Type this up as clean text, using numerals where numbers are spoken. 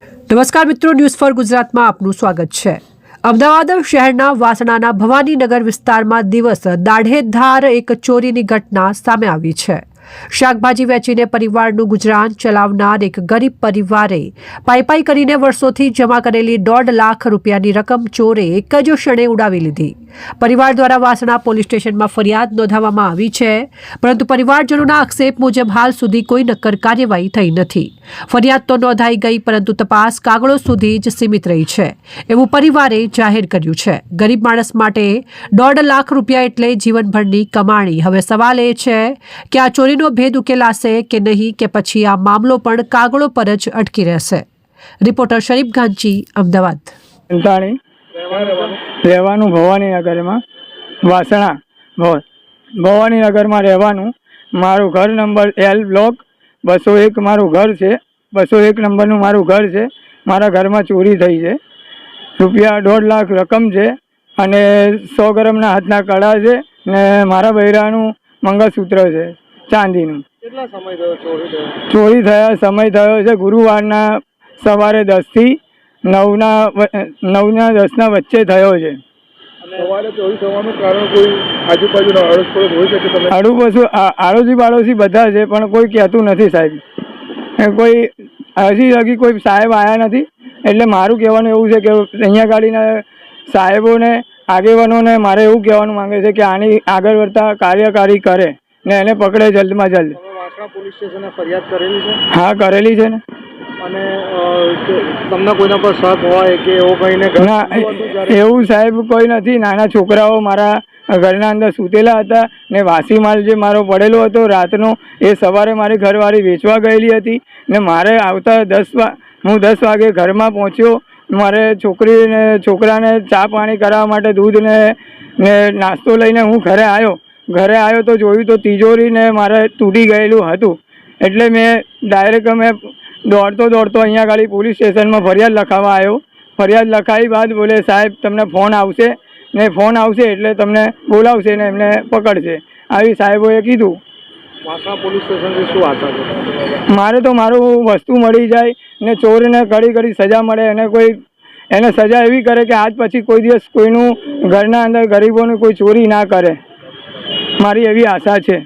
નમસ્કાર મિત્રો, news for ગુજરાતમાં આપનું સ્વાગત છે। અમદાવાદ શહેરના વાસણાના ભવાનીનગર વિસ્તારમાં દિવસ દાઢેધાર એક ચોરીની ઘટના સામે આવી છે। શાકભાજી વેચીને પરિવારનું ગુજરાન ચલાવનાર એક ગરીબ પરિવારે પાઈ કરીને વર્ષોથી જમા કરેલી 1.5 લાખ રૂપિયાની રકમ ચોરે એક જ ક્ષણે ઉડાવી લીધી। પરિવાર દ્વારા વાસણા પોલીસ સ્ટેશનમાં ફરિયાદ નોંધાવવામાં આવી છે, પરંતુ પરિવારજનોના આક્ષેપ મુજબ હાલ સુધી કોઈ નક્કર કાર્યવાહી થઈ નથી। ફરિયાદ તો નોંધાઈ ગઈ, પરંતુ તપાસ કાગળો સુધી જ સીમિત રહી છે એવું પરિવારે જાહેર કર્યું છે। ગરીબ માણસ માટે 1.5 લાખ રૂપિયા એટલે જીવનભરની કમાણી। હવે સવાલ એ છે કે આ ચોરીનો ભેદ ઉકેલાશે કે નહીં, કે પછી આ મામલો પણ કાગળો પર જ અટકી રહેશે। રિપોર્ટર શરીફ ગાંચી, અમદાવાદ। રહેવાનું ભવાનીનગરમાં, વાસણા ભવાનીનગરમાં રહેવાનું। મારું ઘર નંબર L બ્લોક 201 મારું ઘર છે। 201 નંબરનું મારું ઘર છે। મારા ઘરમાં ચોરી થઈ છે। રૂપિયા 1.5 લાખ રકમ છે અને 100 ગ્રામના હાથના કડા છે ને મારા બૈરાનું મંગળસૂત્ર છે ચાંદીનું। કેટલા સમય થયો ચોરી થયા? સમય થયો છે ગુરુવારના સવારે 10 થી 9 ના 10 વચ્ચે થયો છે। સવારે ચોરી થવાનું કારણ કોઈ આજુબાજુનો આડોશ હોય શકે? તમે આડોશી પાડોશી બધા છે, પણ કોઈ કહેતું નથી સાહેબ। કોઈ હજી લગી કોઈ સાહેબ આવ્યા નથી। એટલે મારું કહેવાનું એવું છે કે અહીંયા ગાડીના સાહેબોને, આગેવાનોને મારે એવું કહેવાનું માંગે છે કે આની આગળ વધતા કાર્યકારી કરે ને એને પકડે જલ્દમાં જલ્દ। વાસણા પોલીસ સ્ટેશને ફરિયાદ કરેલી છે? હા, કરેલી છે ને। અને તમને કોઈના પર શક હોય કે એવો કહીને? ના, એવું સાહેબ કોઈ નથી। નાના છોકરાઓ મારા ઘરના અંદર સૂતેલા હતા ને વાસી માલ જે મારો પડેલો હતો રાતનો, એ સવારે મારી ઘરવાળી વેચવા ગયેલી હતી ને મારે આવતા હું 10 વાગે ઘરમાં પહોંચ્યો। મારે છોકરાને ચા પાણી કરાવવા માટે દૂધ ને નાસ્તો લઈને હું ઘરે આવ્યો તો જોયું તો તિજોરીને મારે તૂટી ગયેલું હતું। એટલે મેં ડાયરેક્ટ દોડતો અહીંયા ગાડી પોલીસ સ્ટેશનમાં ફરિયાદ લખાવવા આવ્યો। ફરિયાદ લખાવી બાદ બોલે સાહેબ તમને ફોન આવશે ને ફોન આવશે એટલે તમને બોલાવશે ને એમને પકડશે, આવી સાહેબોએ કીધું। વાસણા પોલીસ સ્ટેશનથી શું આશા છે? મારે તો મારું વસ્તુ મળી જાય ને ચોરને ઘડી સજા મળે અને એને સજા એવી કરે કે આજ પછી કોઈ દિવસ કોઈનું ઘરના અંદર ગરીબોની કોઈ ચોરી ના કરે, મારી એવી આશા છે।